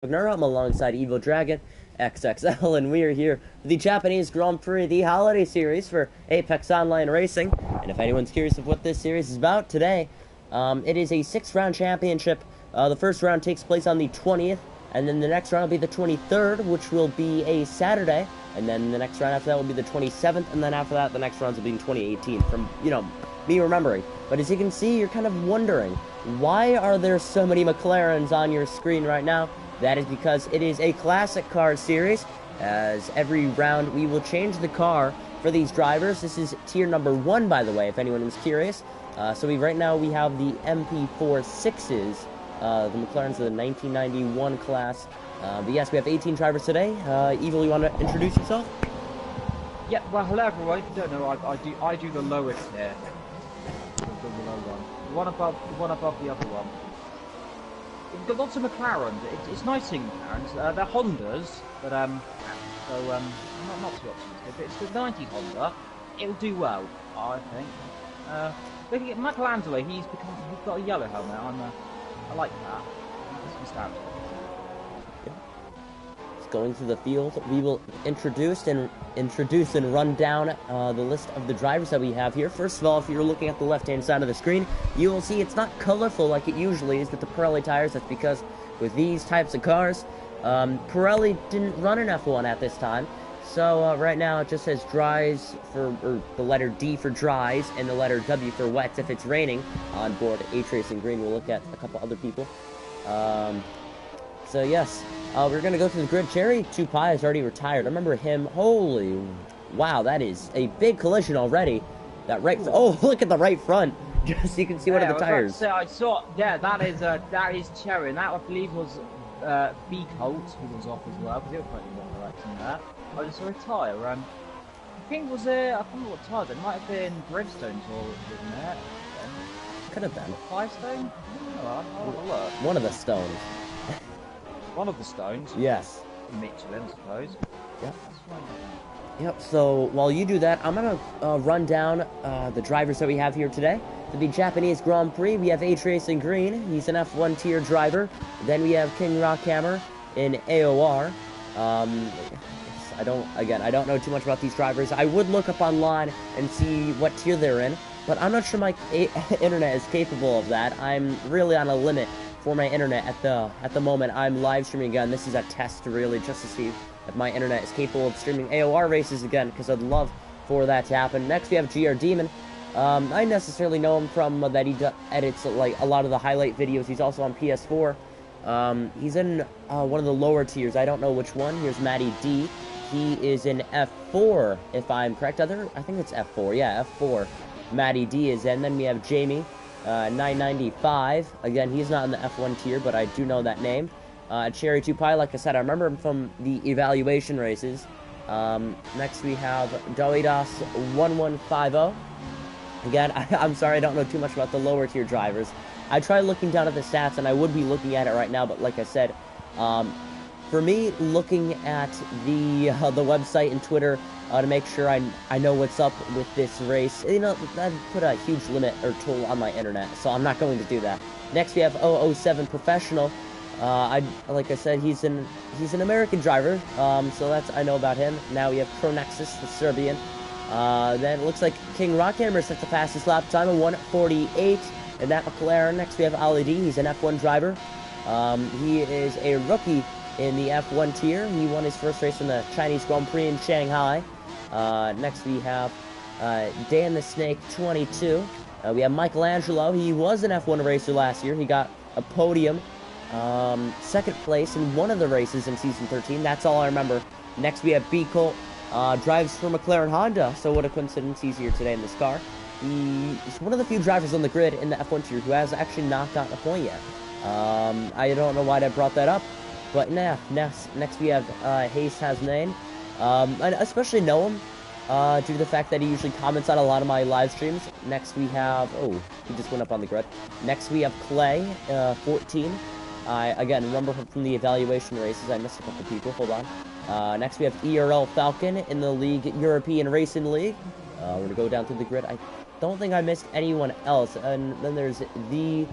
I'm alongside Evil Dragon XXL, and we are here for the Japanese Grand Prix, the holiday series for Apex Online Racing. And if anyone's curious of what this series is about today, it is a 6-round championship. The first round takes place on the 20th, and then the next round will be the 23rd, which will be a Saturday. And then the next round after that will be the 27th, and then after that, the next rounds will be in 2018. From, me remembering. But as you can see, you're kind of wondering, why are there so many McLarens on your screen right now? That is because it is a classic car series. As every round, we will change the car for these drivers. This is tier number 1, by the way, if anyone was curious. Right now we have the MP4 6s, the McLarens of the 1991 class. But yes, we have 18 drivers today. Evil, you want to introduce yourself? Yeah, well, hello everyone. If you don't know, I do the lowest here. The low one. The one above the other one. We've got lots of McLarens. It's nice seeing McLarens. They're Hondas, but not too optimistic. But it's the 90s Honda. It'll do well, I think. Looking at Michelangelo, he's got a yellow helmet. I like that. It's nostalgic. Going through the field, we will introduce and run down the list of the drivers that we have here. First of all, if you're looking at the left-hand side of the screen, you will see it's not colorful like it usually is with the Pirelli tires. That's because with these types of cars, Pirelli didn't run an F1 at this time. So right now it just says dries or the letter D for dries and the letter W for wets if it's raining on board H-Racing Green. We'll look at a couple other people. So yes, we're going to go through the grid. Cherry 2 Pi is already retired. I remember him. Holy, wow, that is a big collision already. That right, oh, look at the right front. Just so you can see one of the tires. I saw, yeah, that is Cherry, and that I believe was B Colt, who was off as well, because he was quite in the wrong direction there. I just saw a tyre. I think it was I can't remember what tyre. It might have been Bridgestone or wasn't it? Could have been. Firestone? Oh, I'll have a look. One of the stones. One of the stones? Yes. Michelin, I suppose. Yep. That's right. Yep, so while you do that, I'm going to run down the drivers that we have here today. For the Japanese Grand Prix, we have H-Racing Green. He's an F1 tier driver. Then we have King Rockhammer in AOR. I don't know too much about these drivers. I would look up online and see what tier they're in, but I'm not sure my internet is capable of that. I'm really on a limit for my internet at the moment. I'm live streaming again. This is a test really just to see if my internet is capable of streaming AOR races again, because I'd love for that to happen. Next we have GR Demon. I necessarily know him from that he edits like a lot of the highlight videos. He's also on PS4. He's in one of the lower tiers. I don't know which one. Here's Matty D. He is in F4, if I'm correct. I think it's F4. Yeah, F4. Matty D is in. Then we have Jamie. 995. Again, he's not in the F1 tier, but I do know that name. Cherry 2 Pi, like I said, I remember him from the evaluation races. Next we have Doidas 1150. Again, I'm sorry, I don't know too much about the lower tier drivers. I tried looking down at the stats, and I would be looking at it right now, but like I said, for me, looking at the website and Twitter to make sure I know what's up with this race, that put a huge limit or toll on my internet, so I'm not going to do that. Next, we have 007 Professional. Like I said, he's an American driver, so I know about him. Now we have Cronexus, the Serbian. Then it looks like King Rockhammer sets the fastest lap time of 1:48 in that McLaren. Next, we have Ali D. He's an F1 driver. He is a rookie in the F1 tier. He won his first race in the Chinese Grand Prix in Shanghai. Next we have Dan the Snake 22. We have Michelangelo. He was an F1 racer last year. He got a podium, second place in one of the races in Season 13. That's all I remember. Next we have B Colt. Drives for McLaren Honda. So what a coincidence, he's here today in this car. He's one of the few drivers on the grid in the F1 tier who has actually not gotten a point yet. I don't know why I brought that up. But yeah, next we have Hayes Hasnain. I especially know him due to the fact that he usually comments on a lot of my live streams. Next we have, oh, he just went up on the grid. Next we have Clay, 14. I, again, remember him from the evaluation races. I missed a couple people, hold on. Next we have ERL Falcon in the League European Racing League. We're going to go down through the grid. I don't think I missed anyone else. And then there's the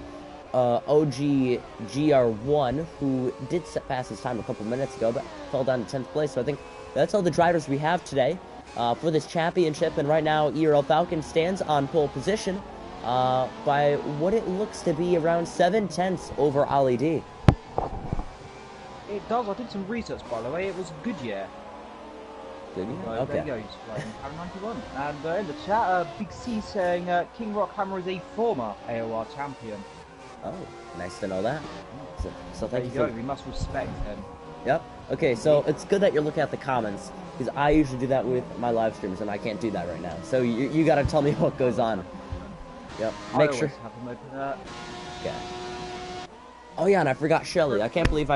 OG GR1, who did pass his time a couple minutes ago, but fell down to 10th place. So I think that's all the drivers we have today for this championship. And right now, ERL Falcon stands on pole position by what it looks to be around 7/10 over Ali D. It does. I did some research, by the way. It was Goodyear. Did you? There Okay. you go. He's flying Power 91. And in the chat, Big C saying King Rockhammer is a former AOR champion. Oh, nice to know that. So There thank you you go. We must respect him. Yep. Okay, so it's good that you're looking at the comments, because I usually do that with my live streams, and I can't do that right now. So you gotta tell me what goes on. Yep. Make sure. Have them open up. Okay. Oh yeah, and I forgot Shelly. I can't believe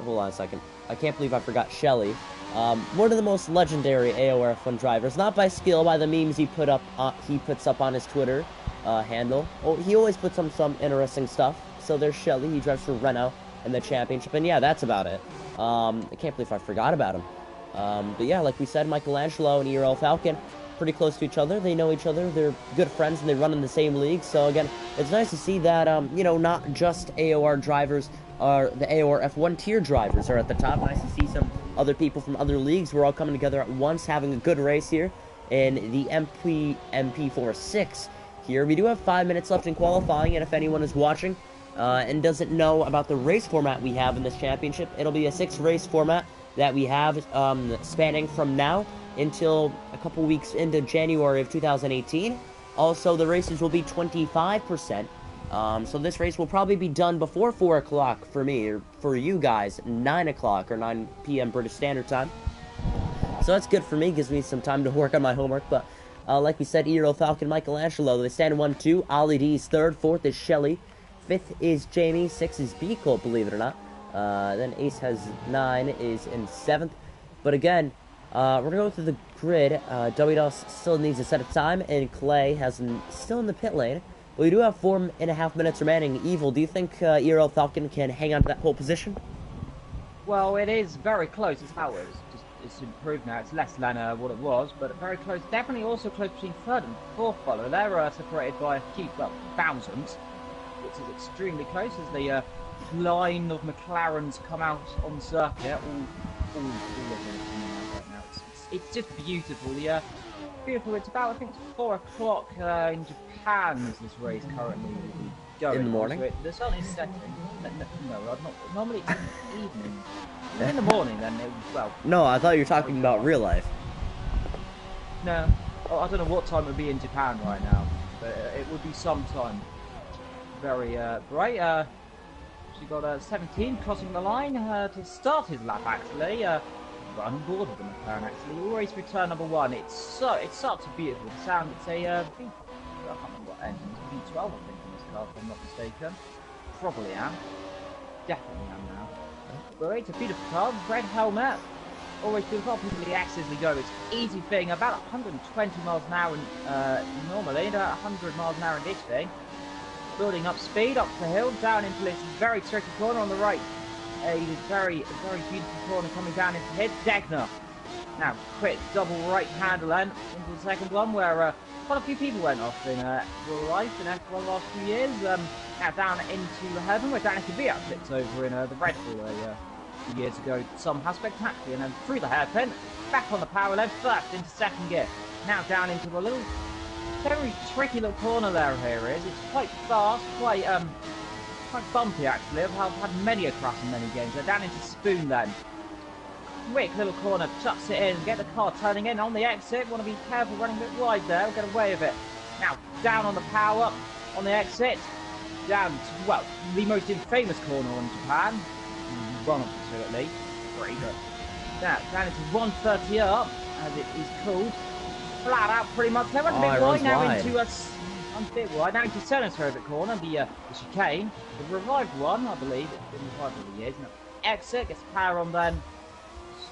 Hold on a second. I can't believe I forgot Shelly. One of the most legendary AOR F1 drivers, not by skill, by the memes he puts up on his Twitter handle. Oh, he always puts on some interesting stuff. So there's Shelly. He drives for Renault in the championship, and yeah, that's about it. I can't believe I forgot about him. But yeah, like we said, Michelangelo and ERL Falcon, pretty close to each other. They know each other. They're good friends, and they run in the same league. So again, it's nice to see that you know, not just AOR drivers are the AOR F1 tier drivers are at the top. Nice to see some other people from other leagues. We're all coming together at once, having a good race here in the MP4-6 here. We do have 5 minutes left in qualifying, and if anyone is watching and doesn't know about the race format we have in this championship, it'll be a 6-race format that we have spanning from now until a couple weeks into January of 2018. Also, the races will be 25%. So this race will probably be done before 4 o'clock for me, or for you guys, 9 o'clock or 9 p.m. British Standard Time. So that's good for me, gives me some time to work on my homework. But like we said, ERL Falcon, Michelangelo, they stand 1-2. Ali D is 3rd, 4th is Shelly, 5th is Jamie, 6th is B Colt, believe it or not. Then Ace has 9, is in 7th. But again, we're going to go through the grid. WDOS still needs a set of time, and Clay still in the pit lane. But we do have 4.5 minutes remaining. Evil, do you think ERL Falcon can hang on to that pole position? Well, it is very close. It's improved now. It's less than what it was, but very close. Definitely also close between 3rd and 4th follower. They're separated by a few, well, thousands, which is extremely close as the line of McLarens come out on circuit. All of them coming out right now. It's just beautiful. Beautiful. It's about, I think it's 4 o'clock in Japan as this race currently going. In the morning? So the sun is setting. No, not. Normally it's in the evening. In the morning, then well. No, I thought you were talking about real life. No, I don't know what time it would be in Japan right now, but it would be sometime. Very bright. She got 17 crossing the line to start his lap. Actually, run on board with the McLaren. Actually, always return number 1. It's such a beautiful sound. It's a I can't remember what engine. It's V12, I think, in this car, if I'm not mistaken. Probably am. Definitely am now. But it's a beautiful car. Red helmet. Always beautiful. People the X as we go. It's easy thing. About 120 miles an hour normally, and about 100 miles an hour in this thing. Building up speed up the hill, down into this very tricky corner on the right. A very beautiful corner coming down into hit. Degner. Now, quick double right handle then into the second one where quite a few people went off in real life in F1 the last few years. Now down into heaven where Danica Kvyat flips over in the Red Bull a few years ago. Somehow spectacularly, and then through the hairpin, back on the power left, first into second gear. Now down into a little very tricky little corner there here is. It's quite fast, quite bumpy actually. I've had many a crash in many games. They're down into Spoon then. Quick little corner, chucks it in, get the car turning in on the exit. Want to be careful running a bit wide there, we'll get away with it. Now, down on the power, on the exit. Down to, well, the most infamous corner in Japan. One of the two at least. Three, but now, down into 130 up, as it is called. Flat out pretty much. They went a bit wide now into a bit wide. Now into Senna's favorite corner, the chicane. The revived one, I believe. It's been revived over the years. Now, exit, gets power on then.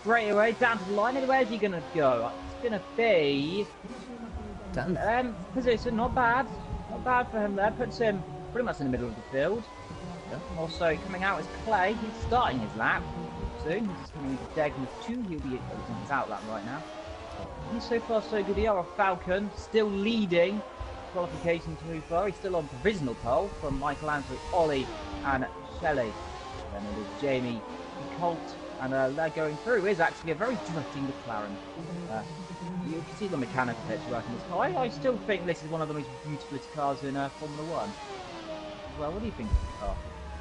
Straight away, down to the line. And where's he going to go? It's going to be... position, not bad. Not bad for him there. Puts him pretty much in the middle of the field. Yeah. Also, coming out is Clay. He's starting his lap soon. He's coming into Degner's 2. He'll be his out lap right now. He's so far so good. ERL Falcon still leading qualification to move forward. He's still on provisional pole from Michelangelo, Ollie, and Shelley. Then it is Jamie, Colt, and they're going through. Is actually a very drifting McLaren. You can see the mechanical bits working this car. I still think this is one of the most beautiful cars in Formula 1. Well, what do you think of the car?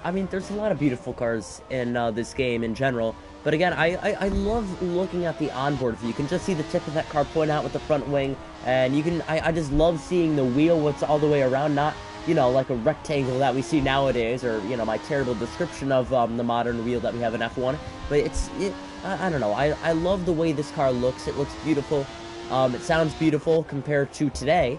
I mean, there's a lot of beautiful cars in this game in general. But again, I love looking at the onboard view. You can just see the tip of that car pointing out with the front wing. And you can, I just love seeing the wheel, what's all the way around. Not, you know, like a rectangle that we see nowadays. Or, you know, my terrible description of the modern wheel that we have in F1. But I don't know. I love the way this car looks. It looks beautiful. It sounds beautiful compared to today.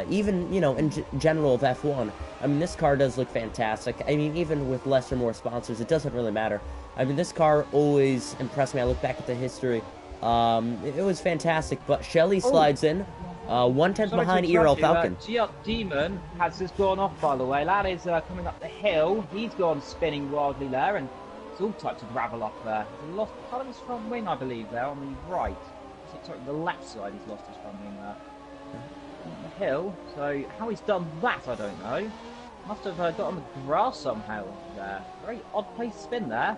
Even, you know, in general of F1. I mean, this car does look fantastic. I mean, even with less or more sponsors, it doesn't really matter. I mean, this car always impressed me. I look back at the history. It was fantastic, but Shelley slides in, 1/10 behind ERL Falcon. GR Demon has just gone off, by the way. That is coming up the hill. He's gone spinning wildly there, and there's all types of gravel up there. He's lost part of his front wing, I believe, there on the right. Sorry, the left side, he's lost his front wing there. On the hill, so how he's done that, I don't know. Must have got on the grass somehow there. Very odd place to spin there.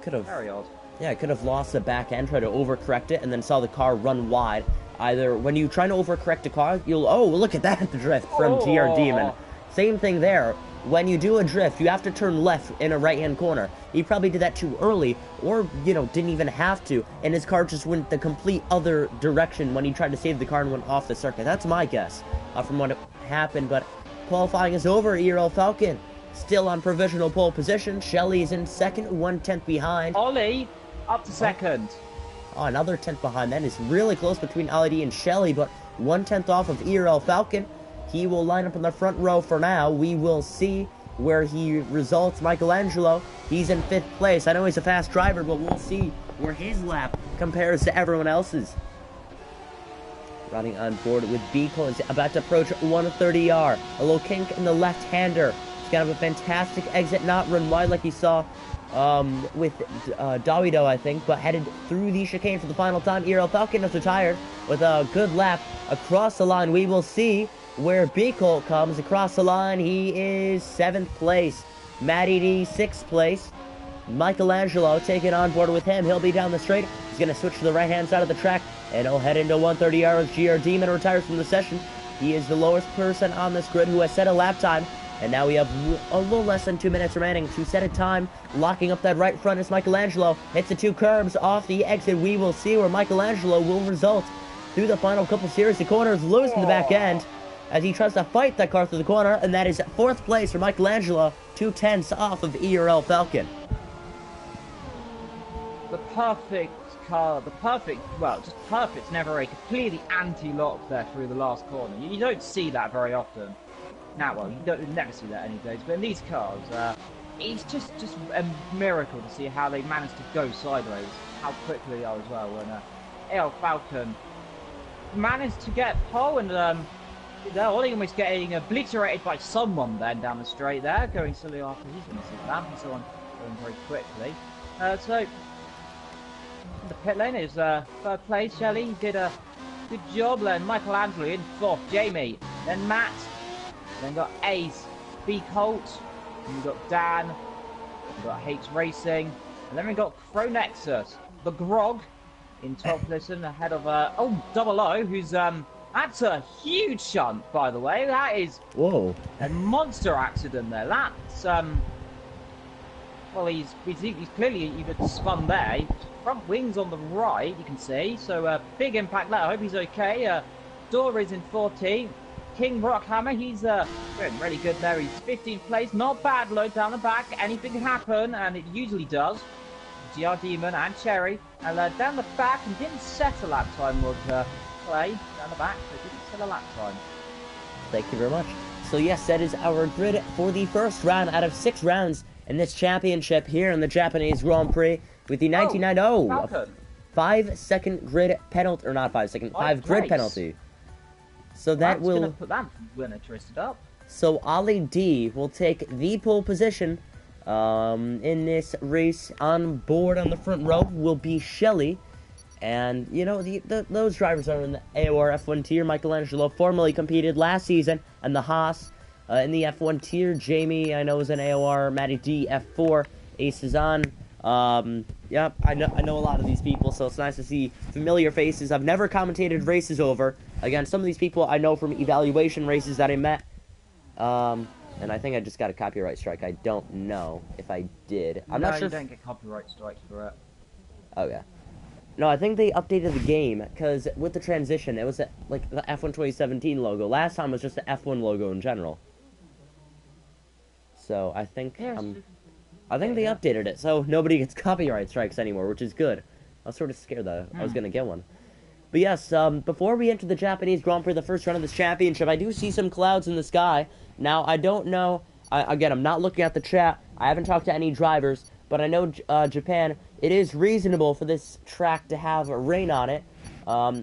Could have. Very odd. Yeah, could have lost the back end, tried to overcorrect it, and then saw the car run wide. Either when you try to overcorrect a car, you'll, oh, look at that, the drift from GR Demon. Same thing there. When you do a drift, you have to turn left in a right-hand corner. He probably did that too early, or, you know, didn't even have to, and his car just went the complete other direction when he tried to save the car and went off the circuit. That's my guess from what happened, but qualifying is over. ERL Falcon still on provisional pole position. Shelley's in second, 1/10 behind. Ollie up to second. Oh, another 10th behind. That is really close between Ollie D and Shelley, but 1/10 off of ERL Falcon. He will line up in the front row for now. We will see where he results. Michelangelo, he's in 5th place. I know he's a fast driver, but we'll see where his lap compares to everyone else's. Running on board with Beagle is about to approach 130R. A little kink in the left-hander. He's gonna have a fantastic exit, not run wide like he saw with Dawido, I think, but headed through the chicane for the final time. ERL Falcon is retired with a good lap across the line. We will see where Beagle comes across the line. He is 7th place. Matty D, 6th place. Michelangelo taking on board with him. He'll be down the straight. He's going to switch to the right-hand side of the track, and he'll head into 130R as GR Demon retires from the session. He is the lowest person on this grid who has set a lap time, and now we have a little less than 2 minutes remaining to set a time. Locking up that right front is Michelangelo. Hits the 2 curbs off the exit. We will see where Michelangelo will result through the final couple series. The corners loose in the back end as he tries to fight that car through the corner, and that is 4th place for Michelangelo, 2/10 off of ERL Falcon. The perfect car, well, just perfect, never a completely anti-lock there through the last corner. You don't see that very often. Now, well, you never see that any days, but in these cars, it's just a miracle to see how they managed to go sideways, how quickly they are as well. When ERL Falcon managed to get pole, and they're almost getting obliterated by someone then down the straight there, going silly after he's going to see that, and so on, going very quickly. So the pit lane is 3rd place. Shelley did a good job. Then Michelangelo in 4th. Jamie, then Matt, then got Ace, B Colt, and we got Dan, we got H Racing, and then we got Crow Nexus, the Grog in 12th position ahead of Double O, who's that's a huge shunt, by the way. That is a monster accident there. That's well, he's clearly either spun there. Front wings on the right, you can see. So big impact there. I hope he's okay. Dora is in 14th. King Rockhammer, he's doing really good there. He's 15th place. Not bad load down the back. Anything can happen, and it usually does. GR Demon and Cherry. And down the back, and didn't set a lap time with Clay down the back, so didn't set a lap time. Thank you very much. So yes, that is our grid for the first round out of 6 rounds in this championship here in the Japanese Grand Prix with the 1990 5-second grid penalty, or not 5 second, 5 grid penalty. So that will gonna put that winner twisted up. So Ollie D will take the pole position in this race. On board on the front row will be Shelley, And, you know, those drivers are in the AOR F1 tier. Michelangelo formerly competed last season in the Haas in the F1 tier. Jamie, I know, is in AOR. Matty D, F4. Ace is on. Yep, I know a lot of these people, so it's nice to see familiar faces. I've never commentated races over. Again, some of these people I know from evaluation races that I met. And I think I just got a copyright strike. I don't know if I did. I'm not sure. You don't get copyright strikes for it. Okay. No, I think they updated the game, because with the transition, it was like the F1 2017 logo. Last time it was just the F1 logo in general. So I think Yes. I think they updated it, so nobody gets copyright strikes anymore, which is good. I was sort of scared that I was going to get one. But yes, before we enter the Japanese Grand Prix, the first run of this championship, I do see some clouds in the sky. Now, I don't know, again, I'm not looking at the chat, I haven't talked to any drivers, but I know Japan, it is reasonable for this track to have rain on it.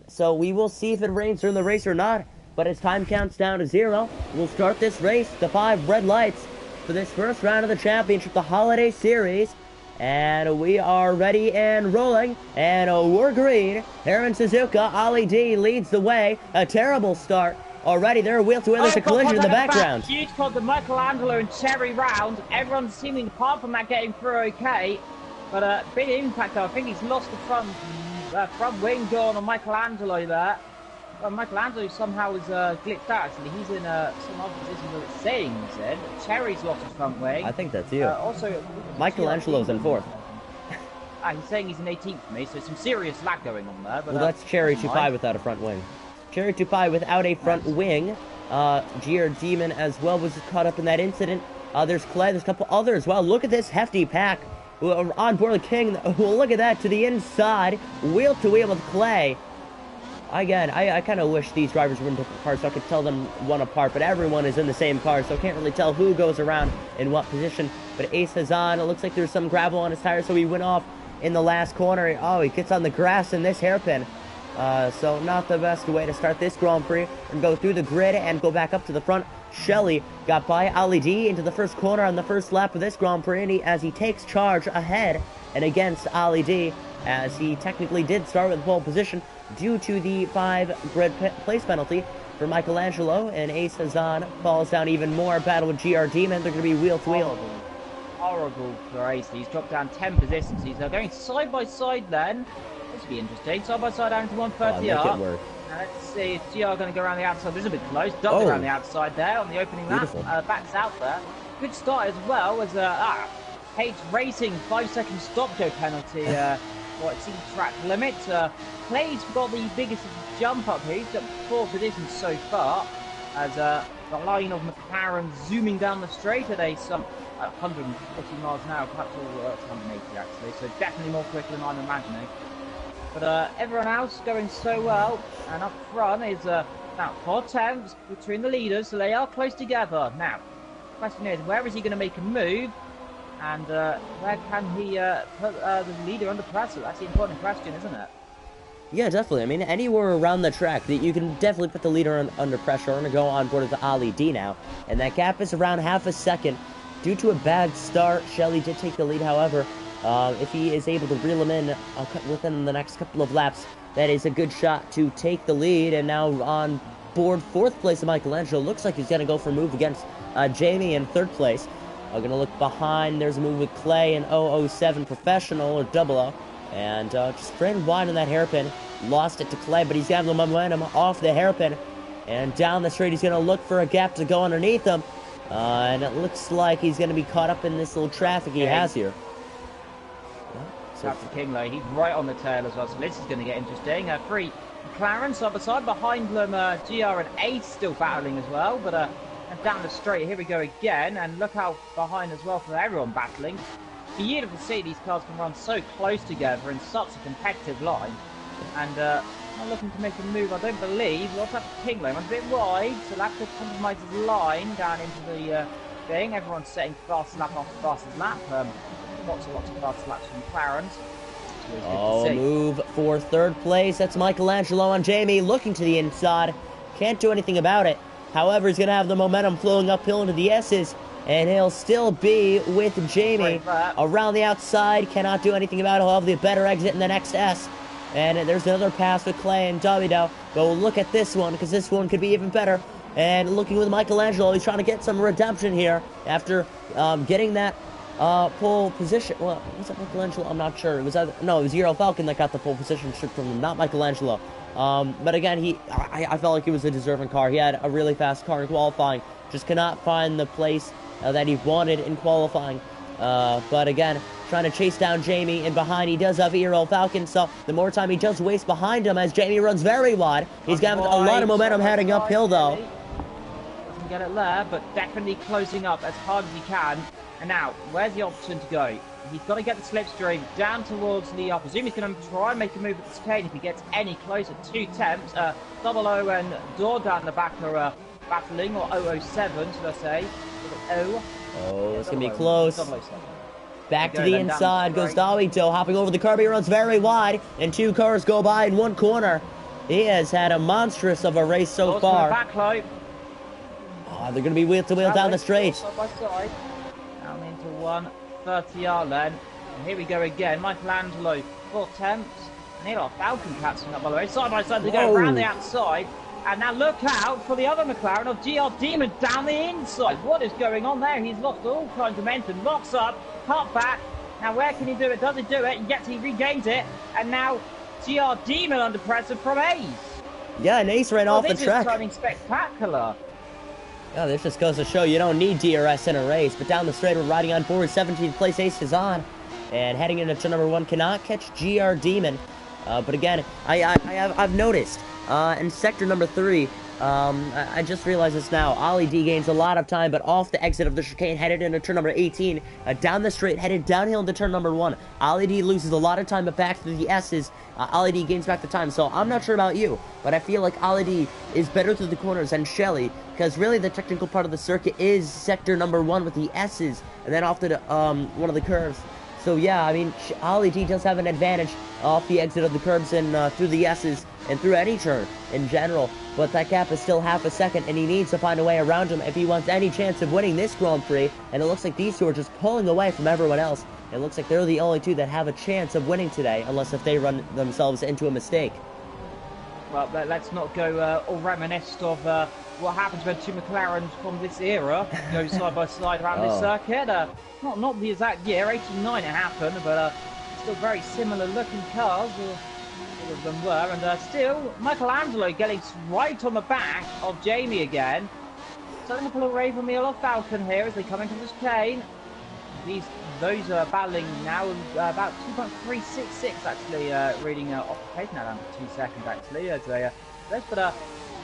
So we will see if it rains during the race or not. But as time counts down to 0, we'll start this race, the 5 red lights, for this first round of the championship, the Holiday Series. And we are ready and rolling, and we're green. Aaron Suzuka, Ali D leads the way. A terrible start. Already there are wheel-to-wheel, there's a collision in the background. Huge called the Michelangelo and Cherry round. Everyone's seeming, apart from that, getting through okay. But big impact, I think he's lost the front wing door on Michelangelo there. Well, Michelangelo somehow is glitched out, actually. He's in some other position where it's saying he's in. Cherry's lost his front wing. I think that's you. Also, Michelangelo's in 4th. He's saying he's in 18th for me, so some serious lag going on there. But, well, that's Cherry 2.5 without a front wing. Cherry 2.5 without a front wing. GR Demon as well was caught up in that incident. There's Clay, there's a couple others. Well, look at this hefty pack on board the King. Well, look at that, to the inside, wheel to wheel with Clay. Again, I kind of wish these drivers were in different cars so I could tell them one apart, but everyone is in the same car, so I can't really tell who goes around in what position. But Ace is on. It looks like there's some gravel on his tire, so he went off in the last corner. Oh, he gets on the grass in this hairpin. So not the best way to start this Grand Prix. And go through the grid and go back up to the front. Shelley got by Ali D into the first corner on the first lap of this Grand Prix, and as he takes charge ahead and against Ali D, as he technically did start with pole position due to the 5 grid place penalty for Michelangelo, and Ace Hazan falls down even more. Battle with GR Demon. They're going to be wheel to wheel. Horrible for Ace. He's dropped down 10 positions. He's going side by side then. This will be interesting. Side by side down to 130 up. Let's see if GR going to go around the outside. This is a bit close. Does around the outside there on the opening lap. Backs out there. Good start as well as H Racing 5-second stop go penalty. Well, exceeded track limit. Clay's got the biggest jump up here. He's got 4 positions so far. As the line of McLaren zooming down the straight at some 140 miles an hour, perhaps all 180 actually. So definitely more quicker than I'm imagining. But everyone else going so well, and up front is now 4 tenths between the leaders, so they are close together. Now, the question is, where is he going to make a move, and where can he put the leader under pressure? That's the important question, isn't it? Yeah, definitely. I mean, anywhere around the track, that you can definitely put the leader under pressure. I'm going to go on board with Ali D now, and that gap is around half a second. Due to a bad start, Shelley did take the lead, however. If he is able to reel him in within the next couple of laps, that is a good shot to take the lead. And now on board 4th place of Michelangelo. Looks like he's going to go for a move against Jamie in 3rd place. I'm going to look behind. There's a move with Clay in 007 Professional or 00. And just ran wide on that hairpin. Lost it to Clay, but he's got the momentum off the hairpin. And down the straight, he's going to look for a gap to go underneath him. And it looks like he's going to be caught up in this little traffic he has here. That's the King, he's right on the tail as well, so this is going to get interesting. 3 McLaren side by side, behind them GR and Ace still battling as well, but and down the straight, here we go again, and look how behind as well for everyone battling. It's beautiful to see these cars can run so close together in such a competitive line, and not looking to make a move, I don't believe. We'll also have King runs a bit wide, so that could compromise his line down into the thing. Everyone's setting fast lap after fastest lap. Lots of fast laps from McLaren's. Oh, move for 3rd place. That's Michelangelo on Jamie, looking to the inside. Can't do anything about it. However, he's going to have the momentum flowing uphill into the S's, and he'll still be with Jamie around the outside. Cannot do anything about it. He'll have the better exit in the next S. And there's another pass with Clay and Davido. But we'll look at this one, because this one could be even better. And looking with Michelangelo, he's trying to get some redemption here after getting that pole position. Well, was it Michelangelo? I'm not sure. It was no, it was Euro Falcon that got the pole position stripped from him, not Michelangelo. But again, I felt like it was a deserving car. He had a really fast car in qualifying, just could not find the place that he wanted in qualifying. But again, trying to chase down Jamie, and behind he does have Euro Falcon, so the more time he does waste behind him as Jamie runs very wide. He's got a lot of momentum heading uphill though. Doesn't get it there, but definitely closing up as hard as he can. And now, where's the option to go? He's got to get the slipstream down towards the, I presume he's going to try and make a move at the chicane if he gets any closer. 2 temps, Double O and Door down the back are battling, or 007 should I say. Oh, it's going to be close. Back to the inside goes Davido, hopping over the curb. He runs very wide, and 2 cars go by in 1 corner. He has had a monstrous of a race so far. Oh, they're going to be wheel to wheel down the straight. Side by side. Down into 130R then. And here we go again. Michelangelo, 4 temps. And here are Falcon catching up, by the way. Side by side, they go around the outside. And now look out for the other McLaren of GR Demon down the inside. What is going on there? He's lost all kinds of momentum. Locks up, cut back. Now where can he do it? Does he do it? Yet he regains it. And now GR Demon under pressure from Ace. Yeah, and Ace ran off the track. This is turning spectacular. Yeah, this just goes to show you don't need DRS in a race. But down the straight, we're riding on board. 17th place, Ace is on. And heading into turn number 1, cannot catch GR Demon. But again, I've noticed in sector number 3, I just realized this now. Ollie D gains a lot of time, but off the exit of the chicane, headed into turn number 18, down the straight, headed downhill into turn number 1. Ollie D loses a lot of time, but back to the S's, Ollie D gains back the time. So I'm not sure about you, but I feel like Ollie D is better through the corners than Shelly, because really the technical part of the circuit is sector number 1 with the S's, and then off to the, one of the curves. So yeah, I mean, Ollie D does have an advantage off the exit of the curbs and through the S's and through any turn in general. But that gap is still half a second, and he needs to find a way around him if he wants any chance of winning this Grand Prix. And it looks like these 2 are just pulling away from everyone else. It looks like they're the only 2 that have a chance of winning today, unless if they run themselves into a mistake. Well, let's not go all reminiscent of what happens when 2 McLarens from this era go side by side around this circuit. Not the exact year, 89 it happened, but still very similar looking cars. All of them were, and still Michelangelo getting right on the back of Jamie again. Starting to pull away from the yellow Falcon here as they come into the chicane. Those are battling now about 2.366 actually, reading off the pace now down to 2 seconds actually. As but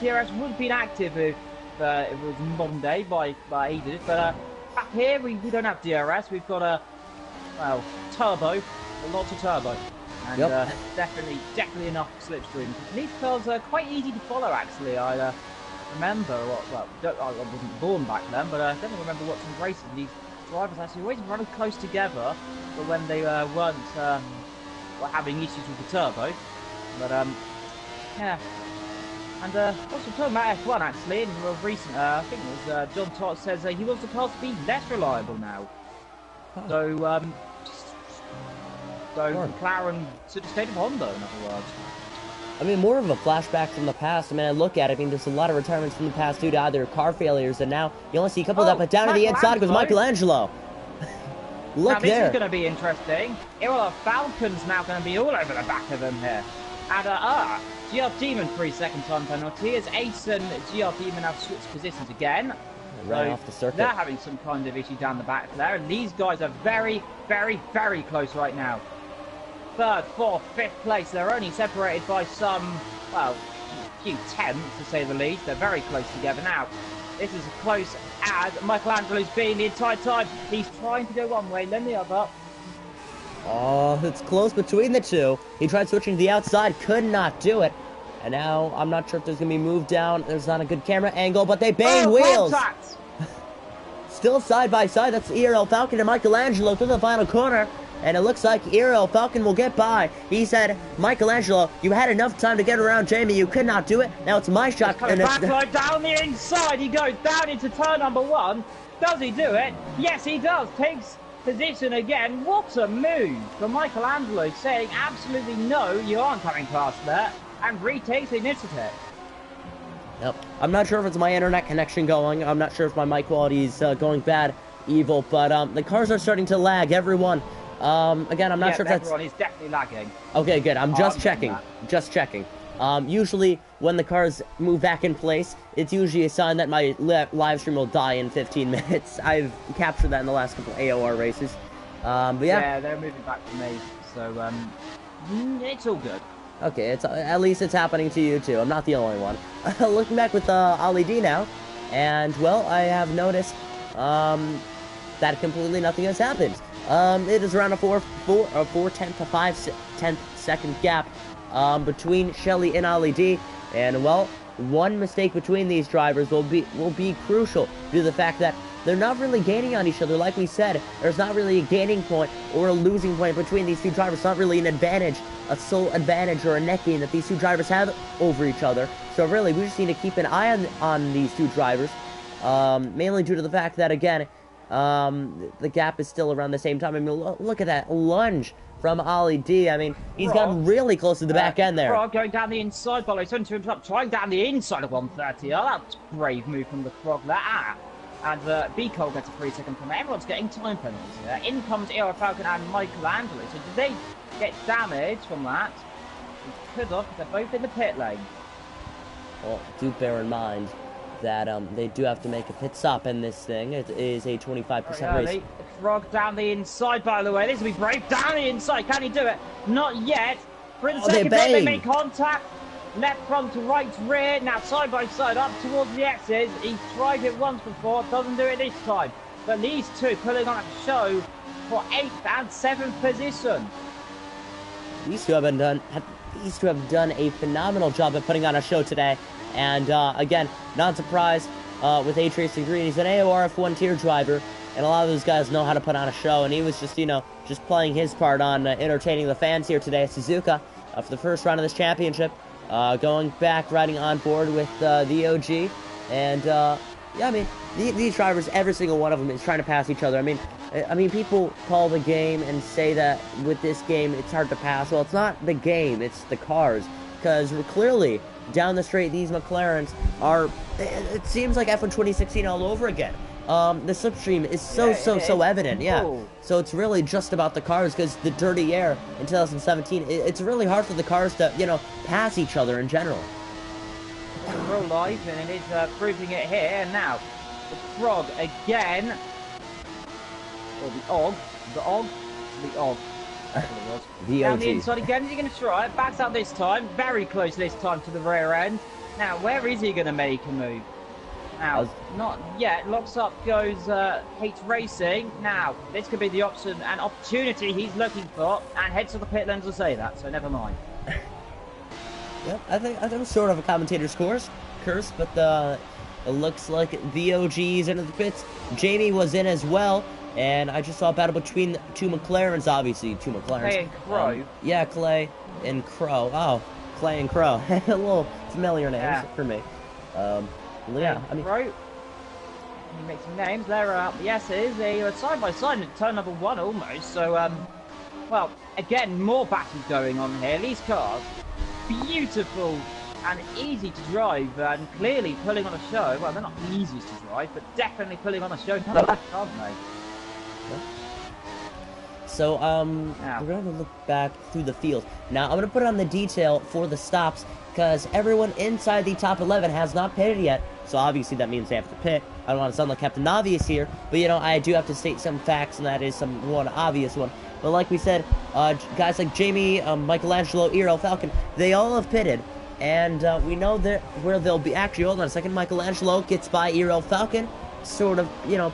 DRS would have been active if it was modern day by Edith, but back here we don't have DRS. We've got well, turbo, lots of turbo. And definitely enough slipstream. These cars are quite easy to follow actually. I remember, I wasn't born back then, but I definitely remember watching races. These drivers actually always running close together, but when they weren't having issues with the turbo. But yeah. And also talking about F1 actually, in a recent, I think it was John Todd says he wants the cars to be less reliable now. So McLaren should have stayed with Honda, in other words. I mean, more of a flashback from the past. I mean, I look at it, I mean, there's a lot of retirements from the past due to either car failures, and now you only see a couple of that, but down to the inside goes Michelangelo. Look now, this is going to be interesting. Falcon's now going to be all over the back of them here. And, GR Demon 3 second time penalty as Ace and GR Demon have switched positions again. Right off the circuit. They're having some kind of issue down the back there, and these guys are very, very, very close right now. 3rd, 4th, 5th place. They're only separated by some, well, a few tenths to say the least. They're very close together now. This is close as Michelangelo's been the entire time. He's trying to go one way, then the other. Oh, it's close between the 2. He tried switching to the outside, could not do it. And now, I'm not sure if there's going to be a move down. There's not a good camera angle, but they bang wheels. Contact. Still side by side. That's ERL Falcon and Michelangelo through the final corner. And it looks like ERL Falcon will get by. He said, Michelangelo, you had enough time to get around Jamie. You could not do it. Now it's my shot. And back down the inside. He goes down into turn number 1. Does he do it? Yes, he does. Takes position again. What a move from Michelangelo, saying absolutely no, you aren't coming past that, and retakes the initiative. Yep. I'm not sure if it's my internet connection going. I'm not sure if my mic quality is going bad, evil, but the cars are starting to lag, everyone. Again, I'm not sure if that's... everyone is definitely lagging. Okay, good. I'm just checking. Just checking. Usually, when the cars move back in place, it's usually a sign that my live stream will die in 15 minutes. I've captured that in the last couple AOR races. But yeah. Yeah, they're moving back to me, so it's all good. Okay, at least it's happening to you too. I'm not the only one. Looking back with Ollie D now, and well, I have noticed that completely nothing has happened. It is around a 4/10 to 5/10 second gap between Shelly and Ollie D, and well, one mistake between these drivers will be crucial due to the fact that they're not really gaining on each other. Like we said, there's not really a gaining point or a losing point between these two drivers. It's not really an advantage, a sole advantage or a net gain that these two drivers have over each other. So really, we just need to keep an eye on these two drivers, mainly due to the fact that, again, the gap is still around the same time. I mean, look at that lunge from Ollie D. I mean, he's gotten really close to the back end there. Frog going down the inside, but he's turning to him up, trying down the inside of 130. Oh, that's a brave move from the Frog there. And B-Cole gets a 3-second penalty. Everyone's getting time penalties here. In comes AOR Falcon and Michelangelo. So did they get damage from that? It could have, because they're both in the pit lane. Well, do bear in mind that they do have to make a pit stop in this thing. It is a 25% race. Frog down the inside, by the way. This will be brave. Down the inside. Can he do it? Not yet. For the second time, they make contact. Left front to right rear. Now side by side up towards the X's. He's tried it once before. Doesn't do it this time. But these two pulling on a show for 8th and 7th position. These two have done a phenomenal job of putting on a show today. And again, not surprised with A-Tracing Green. He's an AOR F1 tier driver, and a lot of those guys know how to put on a show. And he was just, just playing his part on entertaining the fans here today at Suzuka for the first round of this championship. Going back, riding on board with the OG. And yeah, I mean, these drivers, every single one of them is trying to pass each other. I mean, people call the game and say that with this game it's hard to pass. Well, it's not the game, it's the cars. Because we're clearly down the straight, these McLarens are, it seems like F1 2016 all over again. The slipstream is so evident, yeah. So it's really just about the cars, because the dirty air in 2017, it's really hard for the cars to, pass each other in general. In real life, and it is proving it here. And now, the Frog again. Or the Og. The Og. That's what it was. Down the inside again. Is he going to try it? Backs out this time. Very close this time to the rear end. Now, where is he going to make a move? Now, not yet. Locks up goes Hates Racing. Now, this could be the option and opportunity he's looking for. And heads to the pit lanes will say that, so never mind. Yep, I think it was sort of a commentator's curse, but it looks like the OG's into the pits. Jamie was in as well, and I just saw a battle between two McLarens, obviously, two McLarens. Clay and Crow. Yeah, Clay and Crow. Oh, Clay and Crow. A little familiar names for me. Yeah, I mean... Crow. You make some names. There are the S's. They are side by side in turn number 1 almost. So, well, again, more battles going on here. These cars, beautiful and easy to drive, and clearly pulling on a show. Well, they're not the easiest to drive, but definitely pulling on a show, aren't they? So, we're going to look back through the field. Now, I'm going to put on the detail for the stops, because everyone inside the top 11 has not pitted yet, so obviously that means they have to pit. I don't want to sound like Captain Obvious here, but, I do have to state some facts, and that is one obvious one. But like we said, guys like Jamie, Michelangelo, Eero, Falcon, they all have pitted. And we know that where they'll be. Actually, hold on a second. Michelangelo gets by Eero, Falcon, sort of,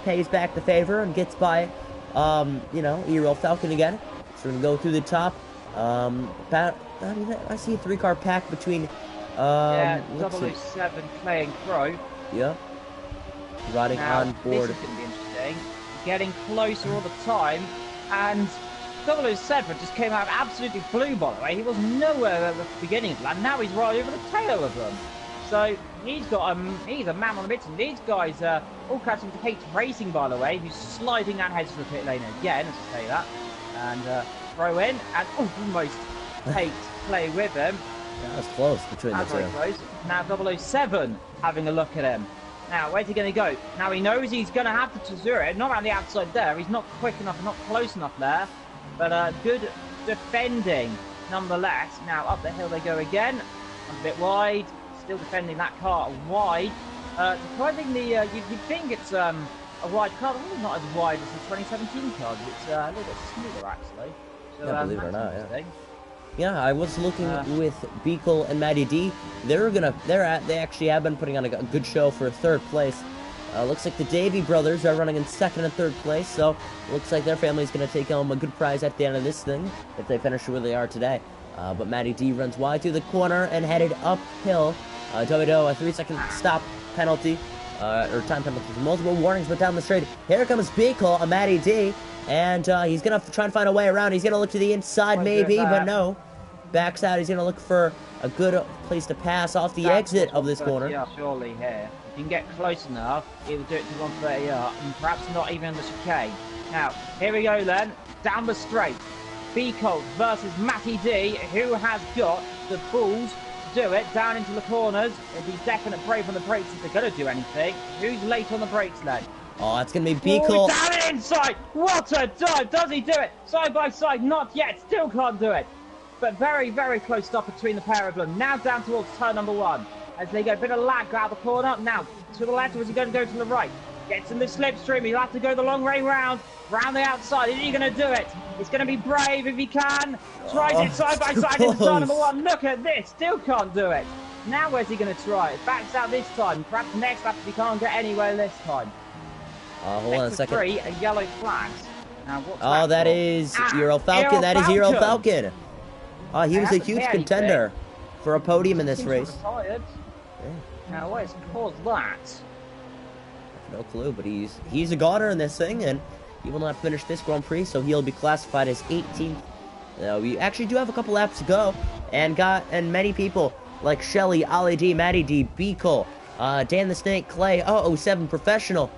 pays back the favor and gets by, Eero, Falcon again. So we're going to go through the top. I see a 3-car pack between, yeah, 007, Clay and Crow. Yeah. Riding on board. This is going to be interesting. Getting closer all the time, and 007 just came out absolutely blue, by the way. He was nowhere at the beginning of that. Now he's right over the tail of them. So he's a man on the mission. These guys are all catching to Hate Racing, by the way, who's sliding down heads to the pit lane again, as I say that. And throw in, and almost Hate play with him. Yeah, that was close between the two. Very close. Now 007 having a look at him. Now, where's he going to go? Now, he knows he's going to have to Tazura it. Not around the outside there. He's not quick enough, not close enough there. But good defending, nonetheless. Now, up the hill they go again. A bit wide. Still defending that car wide. Surprisingly, you'd think it's a wide car. But it's not as wide as the 2017 cars. It's a little bit smoother, actually. So, yeah, believe it or not, yeah. Yeah, I was looking with Beagle and Matty D. They actually have been putting on a good show for third place. Looks like the Davey brothers are running in second and third place, so looks like their family's going to take home a good prize at the end of this thing if they finish where they are today. But Matty D runs wide through the corner and headed uphill. Dodo, a 3-second stop penalty, or time penalty for multiple warnings, but down the straight. Here comes Beagle, a Matty D, and he's going to try and find a way around. He's going to look to the inside maybe, but no. Backs out. He's going to look for a good place to pass off the exit of this corner. Yeah, surely here. If you can get close enough, he'll do it to 130 and perhaps not even the chicane. Now, here we go then. Down the straight. B-Colt versus Matty D, who has got the balls to do it down into the corners. If he's definite brave on the brakes if they're going to do anything. Who's late on the brakes then? Oh, it's going to be B-Colt. Down inside. What a dive. Does he do it? Side by side. Not yet. Still can't do it. But very, very close stop between the pair of them. Now down towards turn number 1. As they go, a bit of lag out the corner. Now, to the left, or is he going to go to the right? Gets in the slipstream. He'll have to go the long way round. Round the outside. Is he going to do it? He's going to be brave if he can. Tries it side by side into turn number 1. Look at this. Still can't do it. Now where's he going to try it? Backs out this time. Perhaps next lap if he can't get anywhere this time. Hold on a second. 3, a yellow flags. Now, what's that is Euro Falcon. That is Euro Falcon. He was a huge contender for a podium in this race. Yeah. Now, what's caused that? No clue, but he's a goner in this thing, and he will not finish this Grand Prix, so he'll be classified as 18th. We actually do have a couple laps to go, and many people like Shelly, Ali D, Matty D, Beagle, Dan the Snake, Clay, 007 Professional,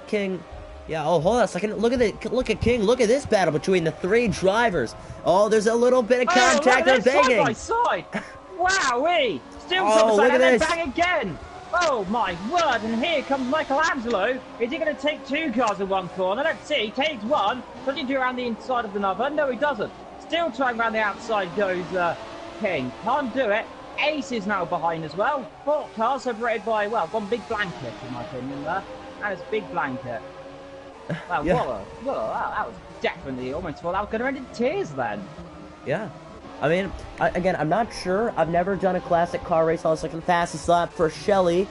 King. Yeah, hold on a second. Look at King. Look at this battle between the 3 drivers. Oh, there's a little bit of contact and banging. Side by side. Wowee. Still side by side and then bang again. Oh, my word. And here comes Michelangelo. Is he going to take 2 cars in one corner? Let's see. He takes one. Does he do around the inside of another? No, he doesn't. Still trying around the outside goes King. Can't do it. Ace is now behind as well. 4 cars separated by, well, one big blanket, in my opinion, there. And it's a big blanket. Wow, yeah. That was definitely almost thought I was going to end in tears then. Yeah. I mean, again, I'm not sure. I've never done a classic car race. I was looking fastest lap for Shelly.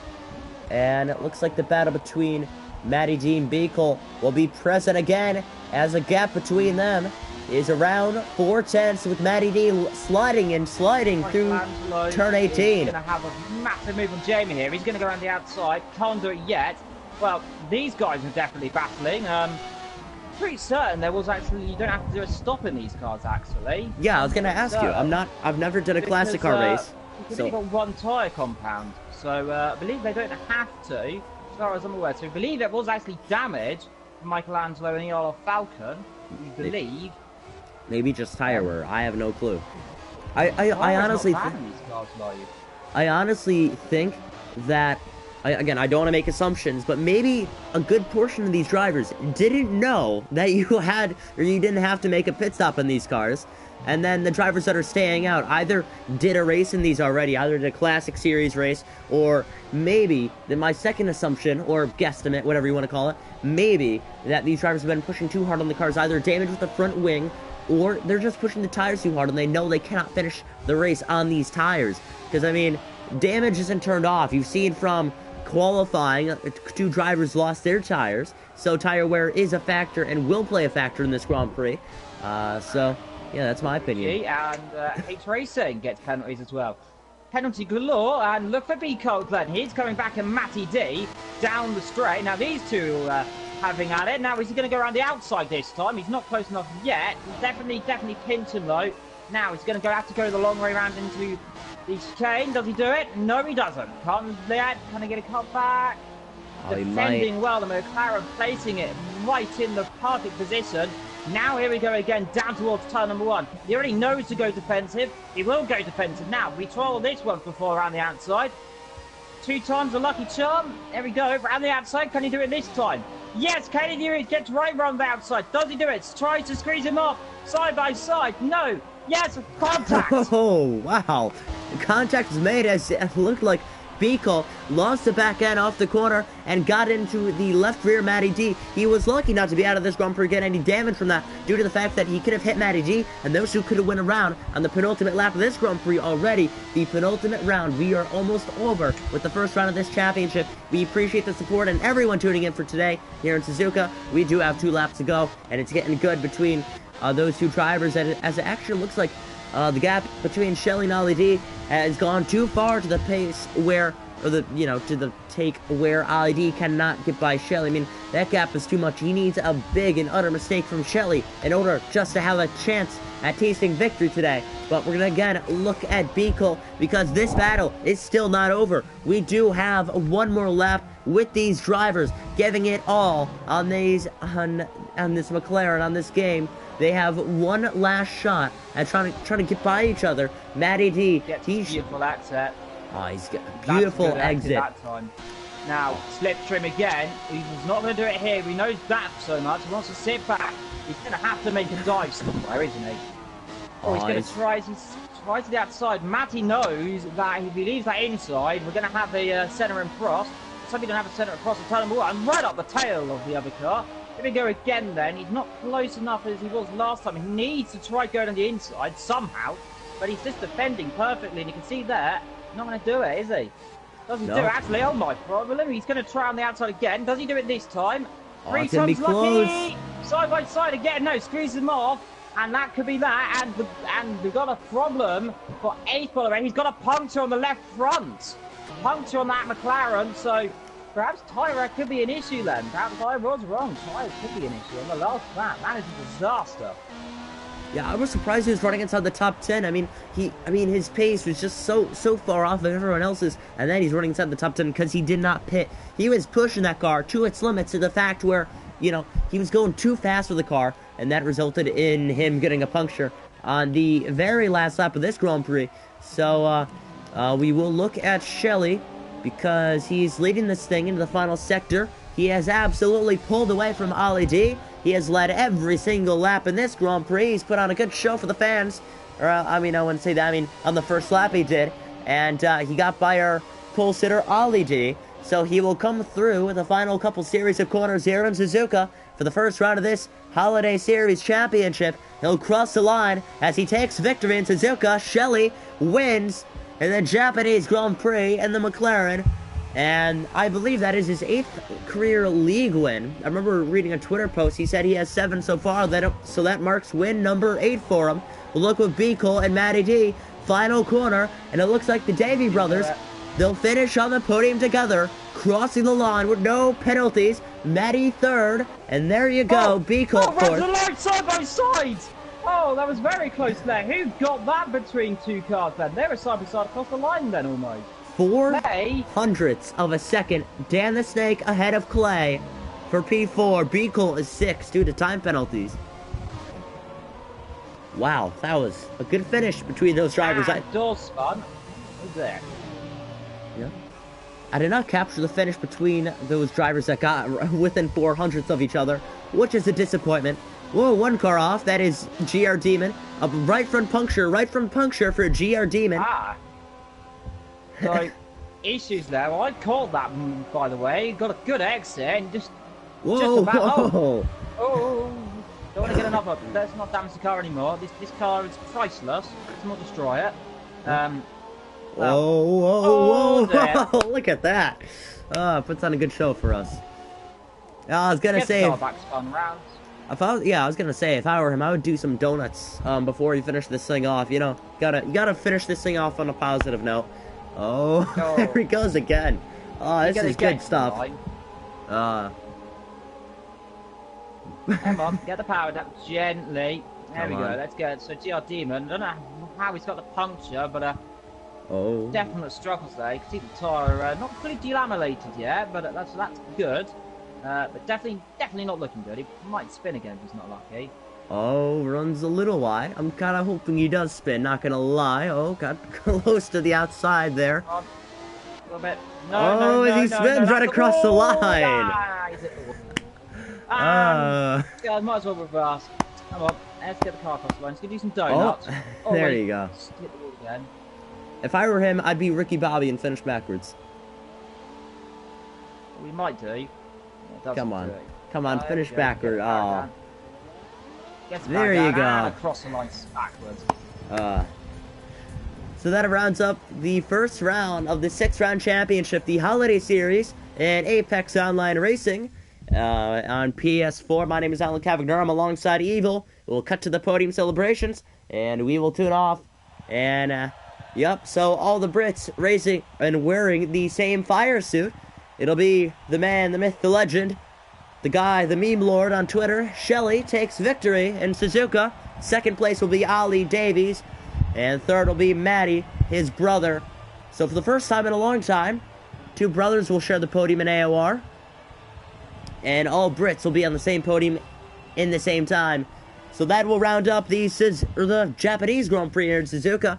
And it looks like the battle between Matty D and Beagle will be present again, as the gap between them is around 4/10 with Matty D sliding through turn 18. He's going to have a massive move on Jamie here. He's going to go around the outside. Can't do it yet. Well, these guys are definitely battling. Pretty certain there was actually, you don't have to do a stop in these cars actually. Yeah, I was gonna ask you. I've never done a classic car race. You've only got 1 tyre compound, so I believe they don't have to, as far as I'm aware. So I believe it was actually damage from Michelangelo and EOR Falcon. We believe. Maybe just tire wear. I have no clue. I honestly think that. Again, I don't want to make assumptions, but maybe a good portion of these drivers didn't know that you didn't have to make a pit stop in these cars. And then the drivers that are staying out either did a race in these already, either did a Classic Series race, or maybe, then my second assumption, or guesstimate, whatever you want to call it, maybe that these drivers have been pushing too hard on the cars, either damaged with the front wing, or they're just pushing the tires too hard and they know they cannot finish the race on these tires. Because, I mean, damage isn't turned off. You've seen from qualifying, 2 drivers lost their tires, so tire wear is a factor and will play a factor in this Grand Prix. So, yeah, that's my opinion. And H Racing gets penalties as well. Penalty galore, and look for B-Colt then. He's coming back, and Matty D down the straight. Now, these two having at it. Now, is he going to go around the outside this time? He's not close enough yet. He's definitely pinched him, though. Now he's going to have to go the long way around into the chicane. Does he do it? No, he doesn't. Can't yet. Can he get a cut back? Oh, Defending well, the McLaren placing it right in the perfect position. Now here we go again, down towards turn number 1. He already knows to go defensive. He will go defensive now. We trialled this once before around the outside. 2 times a lucky charm. There we go, around the outside. Can he do it this time? Yes, can he do it? Gets right around the outside. Does he do it? Tries to squeeze him off. Side by side. No. Yes, contact. Oh, wow. The contact was made as it looked like Beagle lost the back end off the corner and got into the left rear Matty D. He was lucky not to be out of this Grand Prix, get any damage from that due to the fact that he could have hit Matty D, and those two could have went around on the penultimate lap of this Grand Prix already. The penultimate round. We are almost over with the first round of this championship. We appreciate the support and everyone tuning in for today here in Suzuka. We do have 2 laps to go, and it's getting good between those 2 drivers, and as it actually looks like the gap between Shelly and Ollie D has gone too far to the pace where, or the, you know, to the take where Ollie D cannot get by Shelly. I mean, that gap is too much. He needs a big and utter mistake from Shelly in order just to have a chance at tasting victory today. But we're going to again look at Beagle because this battle is still not over. We do have 1 more lap with these drivers giving it all on these on this McLaren, on this game. They have 1 last shot at trying to get by each other. Matty D, he's beautiful exit. Oh, he's got a beautiful exit. That time. Now, slipstream again. He's not going to do it here. He knows that so much. He wants to sit back. He's going to have to make a dive somewhere, isn't he? Oh, he's going to try to the outside. Matty knows that if he leaves that inside, we're going to have a centre and cross. So we don't have a centre across the turn number 1 and right up the tail of the other car. Here we go again then. He's not close enough as he was last time. He needs to try going on the inside somehow. But he's just defending perfectly, and you can see there, he's not going to do it, is he? Doesn't do it, actually. Oh my problem. He's going to try on the outside again. Does he do it this time? 3 times lucky. Side by side again. No, squeezes him off. And that could be that. And we've got a problem for 8th, by the way. He's got a puncture on the left front. Puncture on that McLaren, so perhaps tyre could be an issue then. Perhaps I was wrong. Tyre could be an issue on the last lap. That is a disaster. Yeah, I was surprised he was running inside the top 10. I mean, his pace was just so far off of everyone else's, and then he's running inside the top 10 because he did not pit. He was pushing that car to its limits, to the fact where, you know, he was going too fast with the car, and that resulted in him getting a puncture on the very last lap of this Grand Prix. So, we will look at Shelly because he's leading this thing into the final sector. He has absolutely pulled away from Ollie D. He has led every single lap in this Grand Prix. He's put on a good show for the fans. Or, I mean, I wouldn't say that. I mean, on the first lap he did. And he got by our pole sitter, Ollie D. So he will come through with the final couple series of corners here in Suzuka for the first round of this Holiday Series Championship. He'll cross the line as he takes victory in Suzuka. Shelly wins in the Japanese Grand Prix in the McLaren. And I believe that is his 8th career league win. I remember reading a Twitter post. He said he has 7 so far. So that marks win number 8 for him. We'll look with Beagle and Matty D. Final corner. And it looks like the Davy brothers, they'll finish on the podium together, crossing the line with no penalties. Matty 3rd. And there you go. Beagle 4th. The line side by side. Oh, that was very close there. Who got that between 2 cars then? They were side by side across the line then almost. 4/100ths of a second. Dan the Snake ahead of Clay for P4. Beagle is 6 due to time penalties. Wow, that was a good finish between those drivers. Door spun. There. Yeah. I did not capture the finish between those drivers that got within 4/100ths of each other, which is a disappointment. Whoa, 1 car off. That is GR Demon. A right front puncture for GR Demon. Ah. So, issues there. Well, I called that, by the way. Got a good exit and just about... Whoa. Oh, don't want to get another... Let's not damage the car anymore. This car is priceless. Let's not destroy it. Whoa. Look at that. Puts on a good show for us. I was gonna say... backspun rounds. I was gonna say, if I were him, I would do some donuts before you finish this thing off. You know, you gotta finish this thing off on a positive note. Oh, there he goes again. Oh, this is good stuff. Come on, get the power down gently. There we go. Let's go. So GR Demon. I don't know how he's got the puncture, but Oh. definite struggles there. You can see the tyre not fully delaminated yet, but that's good. But definitely not looking good. He might spin again if he's not lucky. Oh, runs a little wide. I'm kind of hoping he does spin, not gonna lie. Oh, got close to the outside there. A little bit. No, he spins right across the line. Yeah, might as well reverse. Come on, let's get the car across the line. Let's go do some donuts. There you go. Hit the wall again. If I were him, I'd be Ricky Bobby and finish backwards. We might do. Yeah, Come on, finish backward. Oh. There you go. Across the line backwards. So that rounds up the first round of the 6-round championship, the Holiday Series in Apex Online Racing on PS4. My name is Alan Cavagnar. I'm alongside Evil. We'll cut to the podium celebrations, and we will tune off. And, yep, so all the Brits racing and wearing the same fire suit. It'll be the man, the myth, the legend, the guy, the meme lord on Twitter. Shelly takes victory in Suzuka. Second place will be Ali Davies. And third will be Matty, his brother. So for the first time in a long time, two brothers will share the podium in AOR. And all Brits will be on the same podium in the same time. So that will round up the Japanese Grand Prix here in Suzuka.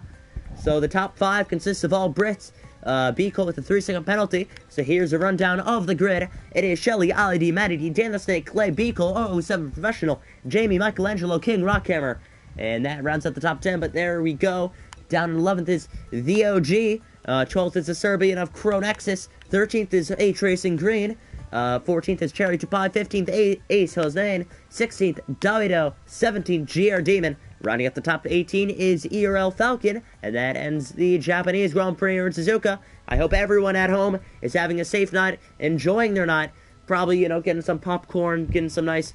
So the top 5 consists of all Brits. Biko with a 3-second penalty. So here's a rundown of the grid. It is Shelly, Ali D, Matty D, Dan the Snake, Clay, Biko, 007 Professional, Jamie, Michelangelo, King, Rockhammer. And that rounds up the top 10, but there we go. Down in 11th is the OG. 12th is the Serbian of Cronexus. 13th is H Racing Green. 14th is Cherry Tupai. 15th, Ace Hossein. 16th, Davido. 17th, GR Demon. Rounding up the top 18 is ERL Falcon. And that ends the Japanese Grand Prix here in Suzuka. I hope everyone at home is having a safe night, enjoying their night. Probably, getting some popcorn, getting some nice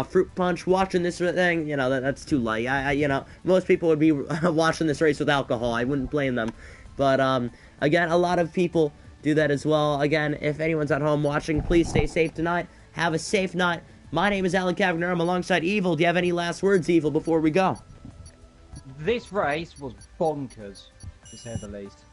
fruit punch, watching this thing. That's too light. Most people would be watching this race with alcohol. I wouldn't blame them. But, again, a lot of people do that as well. Again, if anyone's at home watching, please stay safe tonight. Have a safe night. My name is Alan Cavagnar. I'm alongside Evil. Do you have any last words, Evil, before we go? This race was bonkers, to say the least.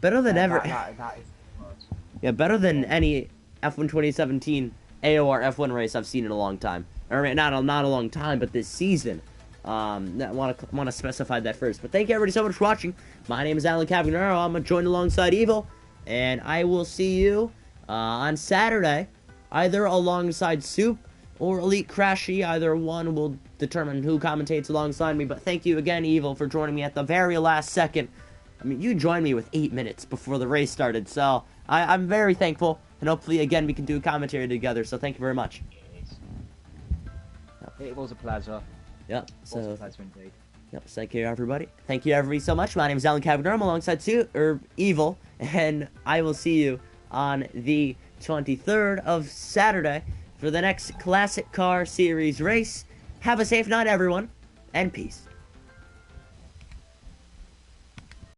Better than ever. That is words. Yeah, better than any F1 2017 AOR F1 race I've seen in a long time. Or not a long time, but this season. I want to specify that first. But thank you everybody so much for watching. My name is Alan Cavagnar. I'm joined alongside Evil. And I will see you on Saturday, either alongside Soup or Elite Crashy. Either one will determine who commentates alongside me. But thank you again, Evil, for joining me at the very last second. I mean, you joined me with 8 minutes before the race started. So I'm very thankful. And hopefully, again, we can do a commentary together. So thank you very much. It was a pleasure. Yep. So, it was a pleasure indeed. Yep. Thank you, everybody. Thank you, everybody, so much. My name is Alan Cavagnar. I'm alongside Evil. And I will see you on the 23rd of Saturday for the next Classic Car Series race. Have a safe night, everyone. And peace.